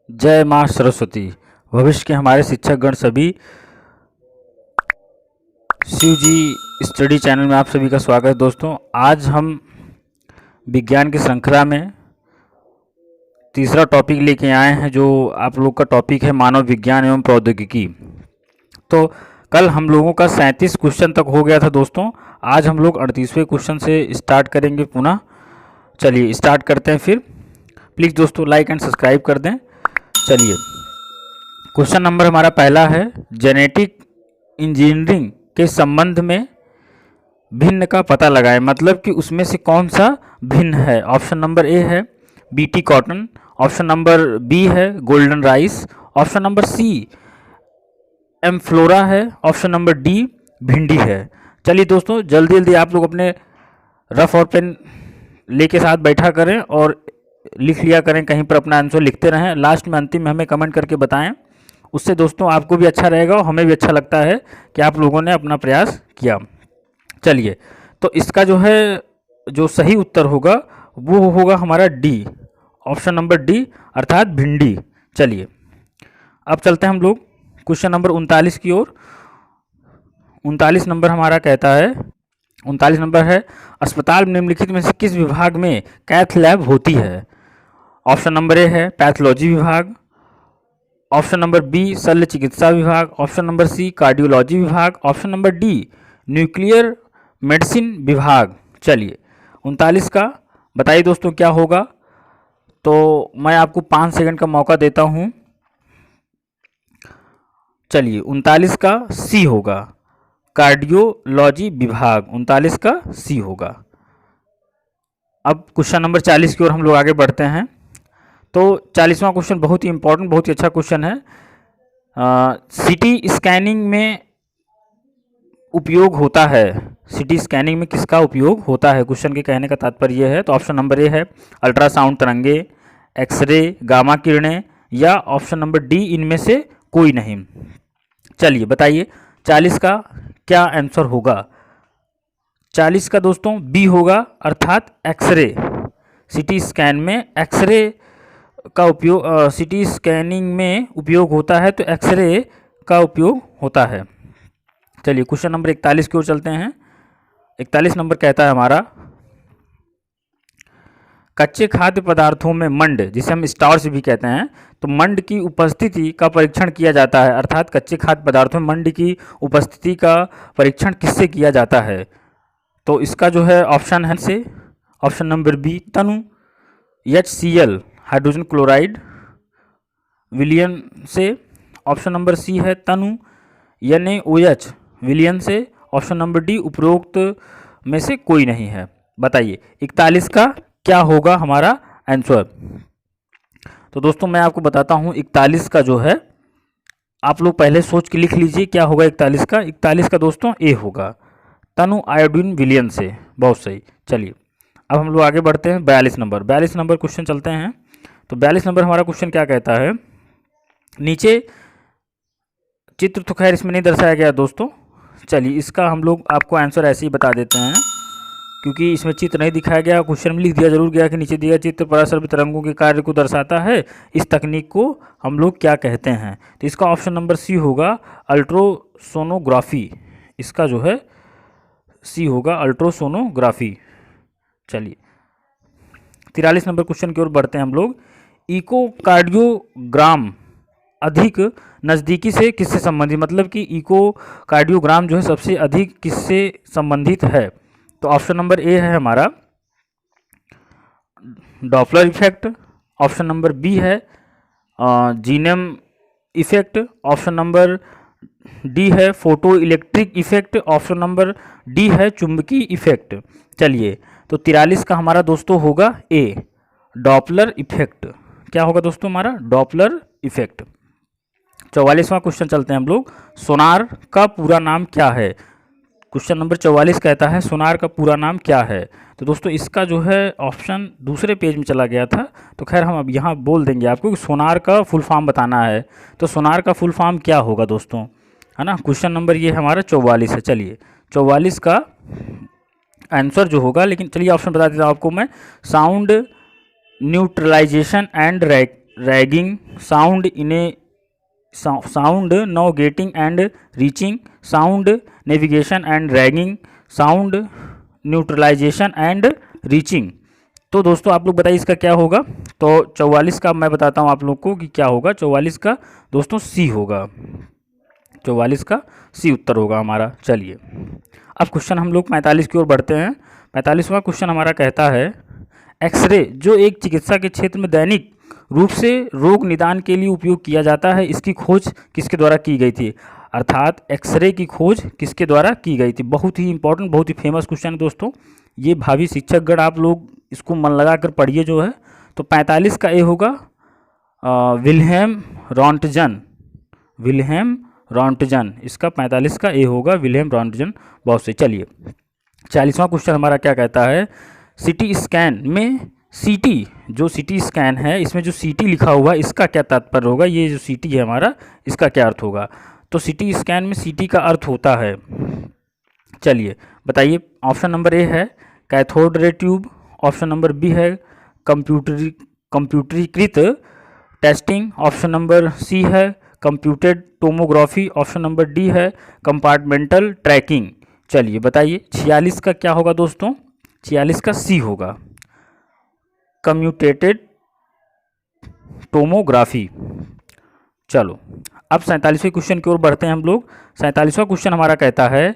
जय माँ सरस्वती। भविष्य के हमारे शिक्षकगण सभी, शिव जी स्टडी चैनल में आप सभी का स्वागत है। दोस्तों, आज हम विज्ञान की श्रृंखला में तीसरा टॉपिक लेके आए हैं, जो आप लोग का टॉपिक है मानव विज्ञान एवं प्रौद्योगिकी। तो कल हम लोगों का 37 क्वेश्चन तक हो गया था दोस्तों। आज हम लोग 38वें क्वेश्चन से स्टार्ट करेंगे पुनः। चलिए स्टार्ट करते हैं फिर। प्लीज़ दोस्तों लाइक एंड सब्सक्राइब कर दें। चलिए, क्वेश्चन नंबर हमारा पहला है, जेनेटिक इंजीनियरिंग के संबंध में भिन्न का पता लगाएं। मतलब कि उसमें से कौन सा भिन्न है। ऑप्शन नंबर ए है BT cotton, option number B है golden rice, option number C Amflora है, ऑप्शन नंबर डी भिंडी है। चलिए दोस्तों, जल्दी जल्दी आप लोग अपने रफ और पेन लेके साथ बैठा करें और लिख लिया करें, कहीं पर अपना आंसर लिखते रहें। लास्ट में अंतिम में हमें कमेंट करके बताएं। उससे दोस्तों आपको भी अच्छा रहेगा और हमें भी अच्छा लगता है कि आप लोगों ने अपना प्रयास किया। चलिए, तो इसका जो है जो सही उत्तर होगा वो होगा हमारा डी, ऑप्शन नंबर डी, अर्थात भिंडी। चलिए अब चलते हैं हम लोग क्वेश्चन नंबर 39 की ओर। 39 नंबर हमारा कहता है, 39 नंबर है, अस्पताल निम्नलिखित में से किस विभाग में कैथ लैब होती है। ऑप्शन नंबर ए है पैथोलॉजी विभाग, ऑप्शन नंबर बी शल्य चिकित्सा विभाग, ऑप्शन नंबर सी कार्डियोलॉजी विभाग, option number D nuclear medicine विभाग। चलिए 39 का बताइए दोस्तों क्या होगा। तो मैं आपको 5 सेकंड का मौका देता हूं। चलिए 39 का सी होगा, कार्डियोलॉजी विभाग। 39 का सी होगा। अब क्वेश्चन नंबर 40 की ओर हम लोग आगे बढ़ते हैं। तो 40वां क्वेश्चन बहुत ही इंपॉर्टेंट, बहुत ही अच्छा क्वेश्चन है। सीटी स्कैनिंग में उपयोग होता है, सीटी स्कैनिंग में किसका उपयोग होता है, क्वेश्चन के कहने का तात्पर्य यह है। तो ऑप्शन नंबर ए है अल्ट्रासाउंड तरंगे, एक्सरे, गामा किरणें, या ऑप्शन नंबर डी इनमें से कोई नहीं। चलिए बताइए 40 का क्या आंसर होगा। 40 का दोस्तों बी होगा, अर्थात एक्सरे। सीटी स्कैन में एक्सरे का उपयोग, सीटी स्कैनिंग में उपयोग होता है, तो एक्सरे का उपयोग होता है। चलिए क्वेश्चन नंबर 41 की ओर चलते हैं। 41 नंबर कहता है हमारा, कच्चे खाद्य पदार्थों में मंड, जिसे हम स्टार्च भी कहते हैं, तो मंड की उपस्थिति का परीक्षण किया जाता है। अर्थात कच्चे खाद्य पदार्थों में मंड की उपस्थिति का परीक्षण किससे किया जाता है। तो इसका जो है ऑप्शन है से ऑप्शन नंबर बी तनु, HCl हाइड्रोजन क्लोराइड विलियन से, ऑप्शन नंबर सी है तनु NaOH विलियन से, ऑप्शन नंबर डी उपरोक्त में से कोई नहीं है। बताइए 41 का क्या होगा हमारा आंसर। तो दोस्तों मैं आपको बताता हूं 41 का जो है, आप लोग पहले सोच के लिख लीजिए क्या होगा 41 का। 41 का दोस्तों ए होगा, तनु आयोडीन विलियन से। बहुत सही। चलिए अब हम लोग आगे बढ़ते हैं 42 नंबर। 42 नंबर क्वेश्चन चलते हैं। तो 42 नंबर हमारा क्वेश्चन क्या कहता है, नीचे चित्र तो खैर इसमें नहीं दर्शाया गया दोस्तों। चलिए इसका हम लोग आपको आंसर ऐसे ही बता देते हैं, क्योंकि इसमें चित्र नहीं दिखाया गया। क्वेश्चन में लिख दिया जरूर गया कि नीचे दिया चित्र परासर्पित तरंगों के कार्य को दर्शाता है, इस तकनीक को हम लोग क्या कहते हैं। तो इसका ऑप्शन नंबर सी होगा अल्ट्रासोनोग्राफी। इसका जो है सी होगा अल्ट्रासोनोग्राफी। चलिए 43 नंबर क्वेश्चन की ओर बढ़ते हैं हम लोग। इकोकार्डियोग्राम अधिक नज़दीकी से किससे संबंधित, मतलब कि इकोकार्डियोग्राम जो है सबसे अधिक किससे संबंधित है। तो ऑप्शन नंबर ए है हमारा Doppler effect, option number B है Zeeman effect, option number D है photoelectric effect, option number D है चुंबकीय इफेक्ट। चलिए तो 43 का हमारा दोस्तों होगा ए, डॉपलर इफेक्ट। क्या होगा दोस्तों हमारा डॉपलर इफेक्ट। 44वां क्वेश्चन चलते हैं हम लोग। सोनार का पूरा नाम क्या है। क्वेश्चन नंबर 44 कहता है सोनार का पूरा नाम क्या है। तो दोस्तों इसका जो है ऑप्शन दूसरे पेज में चला गया था, तो खैर हम अब यहाँ बोल देंगे आपको कि सोनार का फुल फॉर्म बताना है। तो सोनार का फुल फॉर्म क्या होगा दोस्तों, है ना। क्वेश्चन नंबर ये हमारा 44 है। चलिए 44 का आंसर जो होगा, लेकिन चलिए ऑप्शन बता देता हूँ आपको मैं, sound neutralisation and ranging, sound in a sound no getting and reaching, sound navigation and ranging, sound neutralisation and reaching. तो दोस्तों आप लोग बताइए इसका क्या होगा। तो 44 का मैं बताता हूँ आप लोग को कि क्या होगा। 44 का दोस्तों सी होगा, 44 का सी उत्तर होगा हमारा। चलिए अब क्वेश्चन हम लोग 45 की ओर बढ़ते हैं। 45वां क्वेश्चन हमारा कहता है एक्सरे जो एक चिकित्सा के क्षेत्र में दैनिक रूप से रोग निदान के लिए उपयोग किया जाता है, इसकी खोज किसके द्वारा की गई थी। अर्थात एक्सरे की खोज किसके द्वारा की गई थी। बहुत ही इंपॉर्टेंट, बहुत ही फेमस क्वेश्चन है दोस्तों। ये भावी शिक्षकगण आप लोग इसको मन लगा कर पढ़िए जो है। तो 45 का ए होगा विल्हेम रॉन्टजन, विल्हेम रॉन्टजन। इसका 45 का ए होगा विल्हेम रॉन्टजन। बहुत सही। चलिए 40वां क्वेश्चन हमारा क्या कहता है सीटी स्कैन में सीटी, जो सीटी स्कैन है इसमें जो सीटी लिखा हुआ है इसका क्या तात्पर्य होगा। ये जो सीटी है हमारा इसका क्या अर्थ होगा। तो सीटी स्कैन में सीटी का अर्थ होता है, चलिए बताइए। ऑप्शन नंबर ए है cathode ray tube, option number B है कंप्यूटरीकृत टेस्टिंग, ऑप्शन नंबर सी है computed tomography, option number D है कंपार्टमेंटल ट्रैकिंग। चलिए बताइए 46 का क्या होगा दोस्तों। 46 का सी होगा कम्यूटेटेड टोमोग्राफी। चलो अब 47वें क्वेश्चन की ओर बढ़ते हैं हम लोग। 47वां क्वेश्चन हमारा कहता है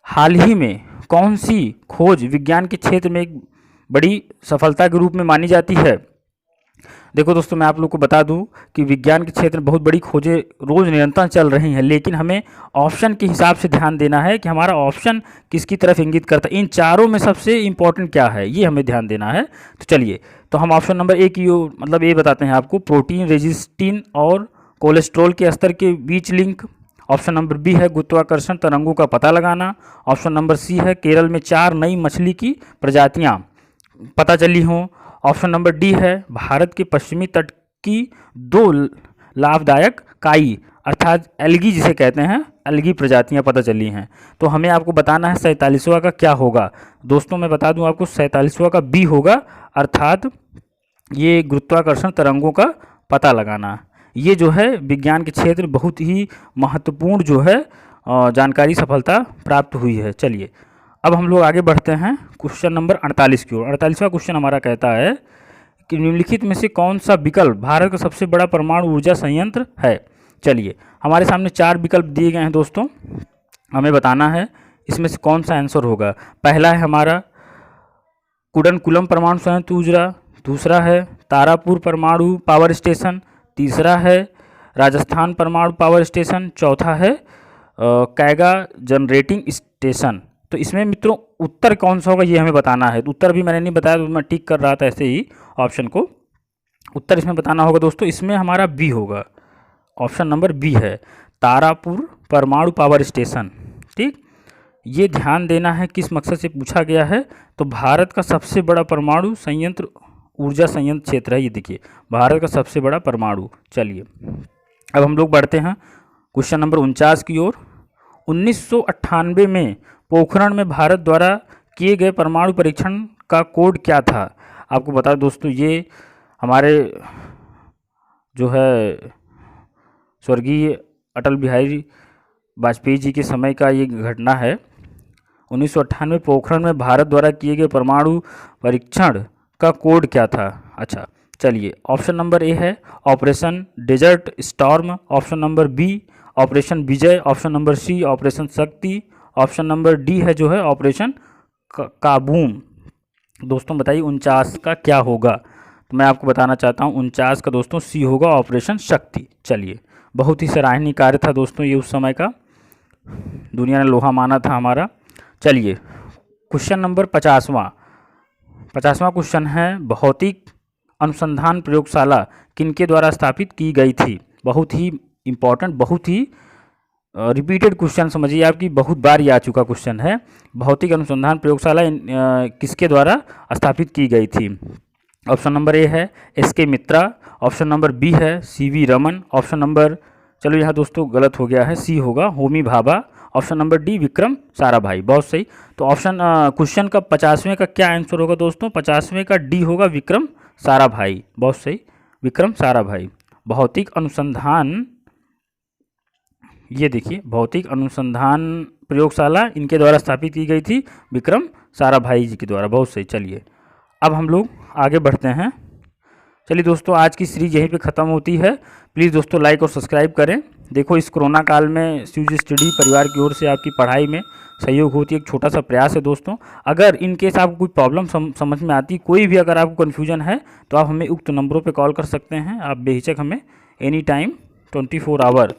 हाल ही में कौन सी खोज विज्ञान के क्षेत्र में एक बड़ी सफलता के रूप में मानी जाती है। देखो दोस्तों मैं आप लोग को बता दूं कि विज्ञान के क्षेत्र में बहुत बड़ी खोजें रोज़ निरंतर चल रही हैं, लेकिन हमें ऑप्शन के हिसाब से ध्यान देना है कि हमारा ऑप्शन किसकी तरफ इंगित करता है। इन चारों में सबसे इम्पॉर्टेंट क्या है ये हमें ध्यान देना है। तो चलिए तो हम ऑप्शन नंबर ए की मतलब ए बताते हैं आपको, प्रोटीन रेजिस्टिन और कोलेस्ट्रॉल के स्तर के बीच लिंक। ऑप्शन नंबर बी है गुरुत्वाकर्षण तरंगों का पता लगाना। ऑप्शन नंबर सी है केरल में 4 नई मछली की प्रजातियां पता चली हों। ऑप्शन नंबर डी है भारत के पश्चिमी तट की 2 लाभदायक काई अर्थात एल्गी जिसे कहते हैं, एल्गी प्रजातियां पता चली हैं। तो हमें आपको बताना है 47वां का क्या होगा। दोस्तों मैं बता दूं आपको 47वां का बी होगा, अर्थात ये गुरुत्वाकर्षण तरंगों का पता लगाना। ये जो है विज्ञान के क्षेत्र में बहुत ही महत्वपूर्ण जो है जानकारी सफलता प्राप्त हुई है। चलिए अब हम लोग आगे बढ़ते हैं क्वेश्चन नंबर 48 की ओर। 48वां क्वेश्चन हमारा कहता है कि निम्नलिखित में से कौन सा विकल्प भारत का सबसे बड़ा परमाणु ऊर्जा संयंत्र है। चलिए हमारे सामने 4 विकल्प दिए गए हैं दोस्तों, हमें बताना है इसमें से कौन सा आंसर होगा। पहला है हमारा कुडनकुलम परमाणु संयंत्र ऊर्जा, दूसरा है तारापुर परमाणु पावर स्टेशन, तीसरा है राजस्थान परमाणु पावर स्टेशन, चौथा है कैगा जनरेटिंग स्टेशन। तो इसमें मित्रों उत्तर कौन सा होगा ये हमें बताना है। तो उत्तर भी मैंने नहीं बताया, तो मैं टिक कर रहा था ऐसे ही ऑप्शन को। उत्तर इसमें बताना होगा दोस्तों, इसमें हमारा बी होगा, ऑप्शन नंबर बी है तारापुर परमाणु पावर स्टेशन। ठीक, ये ध्यान देना है किस मकसद से पूछा गया है। तो भारत का सबसे बड़ा परमाणु संयंत्र ऊर्जा संयंत्र क्षेत्र है, ये देखिए भारत का सबसे बड़ा परमाणु। चलिए अब हम लोग बढ़ते हैं क्वेश्चन नंबर 49 की ओर। 1998 में पोखरण में भारत द्वारा किए गए परमाणु परीक्षण का कोड क्या था। आपको बता दोस्तों ये हमारे जो है स्वर्गीय अटल बिहारी वाजपेयी जी के समय का ये घटना है। 1998 पोखरण में भारत द्वारा किए गए परमाणु परीक्षण का कोड क्या था। अच्छा चलिए ऑप्शन नंबर ए है Operation Desert Storm, option number B Operation Vijay, option number C Operation Shakti, option number D है जो है ऑपरेशन काबूम। दोस्तों बताइए 49 का क्या होगा। तो मैं आपको बताना चाहता हूँ 49 का दोस्तों सी होगा ऑपरेशन शक्ति। चलिए बहुत ही सराहनीय कार्य था दोस्तों ये उस समय का, दुनिया ने लोहा माना था हमारा। चलिए क्वेश्चन नंबर 50वां क्वेश्चन है भौतिक अनुसंधान प्रयोगशाला किनके द्वारा स्थापित की गई थी। बहुत ही इम्पोर्टेंट, बहुत ही रिपीटेड क्वेश्चन समझिए आपकी, बहुत बार ये आ चुका क्वेश्चन है। भौतिक अनुसंधान प्रयोगशाला किसके द्वारा स्थापित की गई थी। ऑप्शन नंबर ए है एस.के. मित्रा, ऑप्शन नंबर बी है सी.वी. रमन, ऑप्शन नंबर चलो यहाँ दोस्तों गलत हो गया है, सी होगा Homi Bhabha, option number D Vikram Sarabhai. बहुत सही। तो ऑप्शन क्वेश्चन का 50वें का क्या आंसर होगा दोस्तों। 50वें का डी होगा विक्रम साराभाई। बहुत सही, विक्रम साराभाई। भौतिक अनुसंधान, ये देखिए भौतिक अनुसंधान प्रयोगशाला इनके द्वारा स्थापित की गई थी, विक्रम साराभाई जी के द्वारा। बहुत सही। चलिए अब हम लोग आगे बढ़ते हैं। चलिए दोस्तों, आज की सीरीज यहीं पे ख़त्म होती है। प्लीज़ दोस्तों लाइक और सब्सक्राइब करें। देखो, इस कोरोना काल में स्यूज स्टडी परिवार की ओर से आपकी पढ़ाई में सहयोग होती है, एक छोटा सा प्रयास है दोस्तों। अगर इन केस आपको कोई प्रॉब्लम समझ में आती, कोई भी अगर आपको कन्फ्यूजन है, तो आप हमें उक्त नंबरों पे कॉल कर सकते हैं। आप बेहिचक हमें एनी टाइम 24 आवर